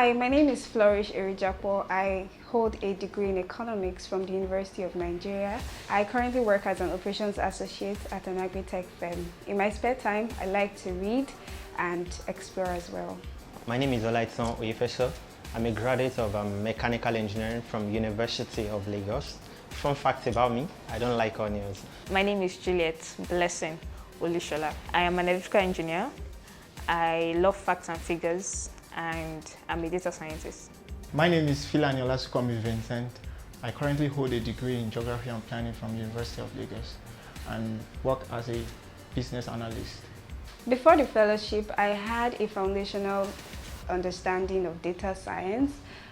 Hi, my name is Flourish Erijapo. I hold a degree in economics from the University of Nigeria. I currently work as an operations associate at an agri-tech firm. In my spare time, I like to read and explore as well. My name is Olaitan Oyefeso. I'm a graduate of mechanical engineering from University of Lagos. Fun fact about me, I don't like onions. My name is Juliet Blessing Olishola. I am an electrical engineer. I love facts and figures, and I'm a data scientist. My name is Philani Olasukomi Vincent. I currently hold a degree in Geography and Planning from the University of Lagos and work as a business analyst. Before the fellowship, I had a foundational understanding of data science.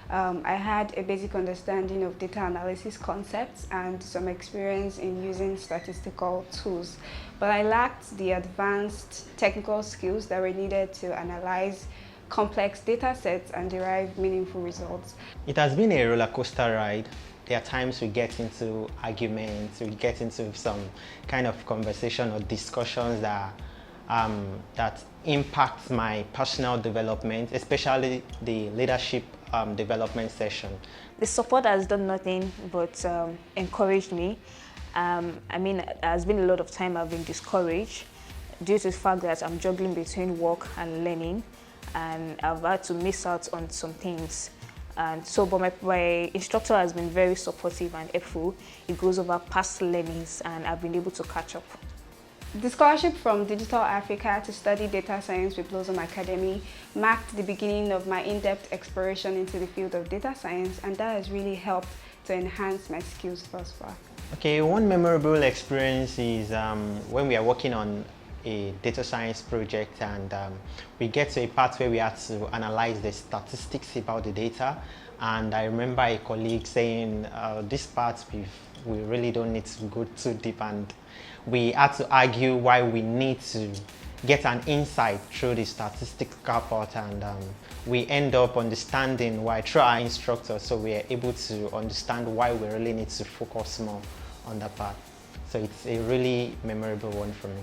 I had a basic understanding of data analysis concepts and some experience in using statistical tools, but I lacked the advanced technical skills that were needed to analyze complex data sets and derive meaningful results. It has been a roller coaster ride. There are times we get into arguments, we get into some kind of conversation or discussions that impact my personal development, especially the leadership development session. The support has done nothing but encouraged me. There has been a lot of time I've been discouraged due to the fact that I'm juggling between work and learning, and I've had to miss out on some things. And so, but my instructor has been very supportive and helpful. It goes over past learnings, and I've been able to catch up. The scholarship from Digital Africa to study data science with Blossom Academy marked the beginning of my in-depth exploration into the field of data science, and that has really helped to enhance my skills thus far. Okay, one memorable experience is when we are working on a data science project, and we get to a part where we had to analyze the statistics about the data. And I remember a colleague saying, this part we really don't need to go too deep, and we had to argue why we need to get an insight through the statistical part, and we end up understanding why through our instructor, so we are able to understand why we really need to focus more on that part. So it's a really memorable one for me.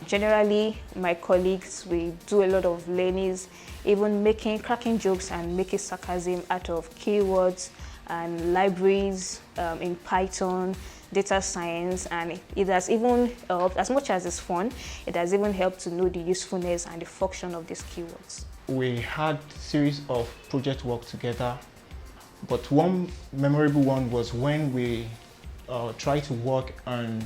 Generally, my colleagues, we do a lot of learnings, even cracking jokes and making sarcasm out of keywords and libraries in Python, data science, and it has even helped, as much as it's fun, it has even helped to know the usefulness and the function of these keywords. We had a series of project work together, but one memorable one was when we tried to work on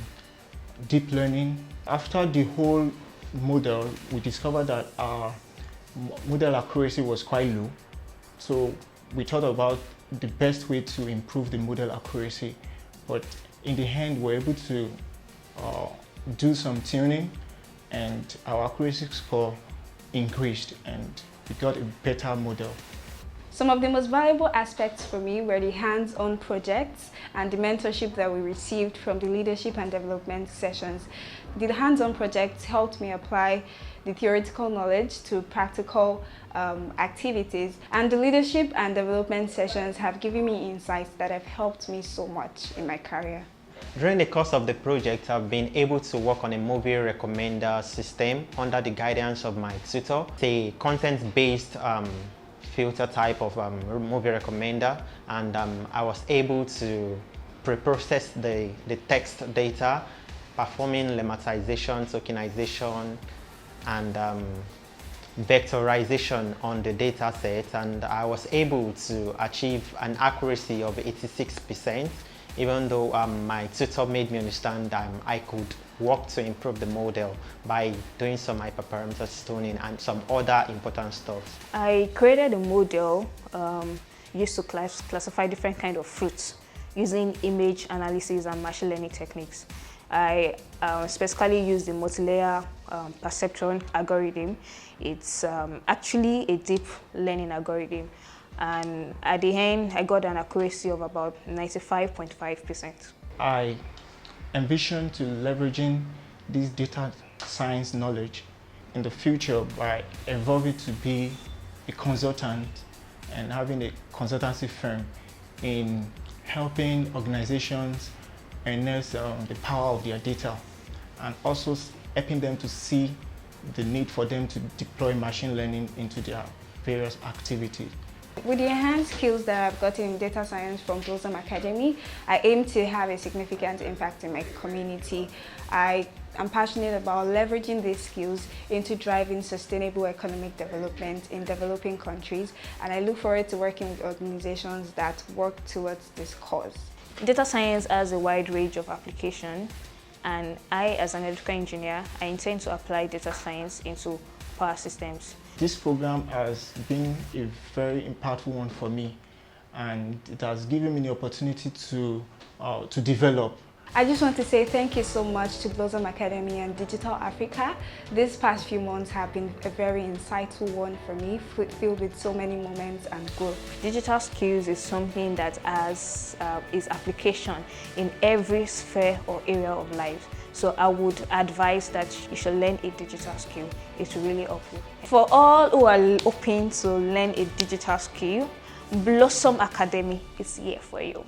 deep learning. After the whole model, we discovered that our model accuracy was quite low. So we thought about the best way to improve the model accuracy. But in the end, we were able to do some tuning, and our accuracy score increased, and we got a better model. Some of the most valuable aspects for me were the hands-on projects and the mentorship that we received from the leadership and development sessions. The hands-on projects helped me apply the theoretical knowledge to practical activities, and the leadership and development sessions have given me insights that have helped me so much in my career. During the course of the project, I've been able to work on a movie recommender system under the guidance of my tutor. It's a content-based filter type of movie recommender, and I was able to pre-process the text data, performing lemmatization, tokenization, and vectorization on the data set, and I was able to achieve an accuracy of 86%, even though my tutor made me understand that I could work to improve the model by doing some hyperparameter tuning and some other important stuff. I created a model used to classify different kinds of fruits using image analysis and machine learning techniques. I specifically used the multi-layer perceptron algorithm. It's actually a deep learning algorithm, and at the end I got an accuracy of about 95.5%. I envision to leveraging this data science knowledge in the future by evolving to be a consultant and having a consultancy firm in helping organizations harness the power of their data, and also helping them to see the need for them to deploy machine learning into their various activities. With the enhanced skills that I've gotten in data science from Blossom Academy, I aim to have a significant impact in my community. I am passionate about leveraging these skills into driving sustainable economic development in developing countries, and I look forward to working with organizations that work towards this cause. Data science has a wide range of application, and I, as an electrical engineer, I intend to apply data science into power systems. This program has been a very impactful one for me, and it has given me the opportunity to develop. I just want to say thank you so much to Blossom Academy and Digital Africa. These past few months have been a very insightful one for me, filled with so many moments and growth. Digital skills is something that has its application in every sphere or area of life. So I would advise that you should learn a digital skill. It's really helpful. For all who are hoping to learn a digital skill, Blossom Academy is here for you.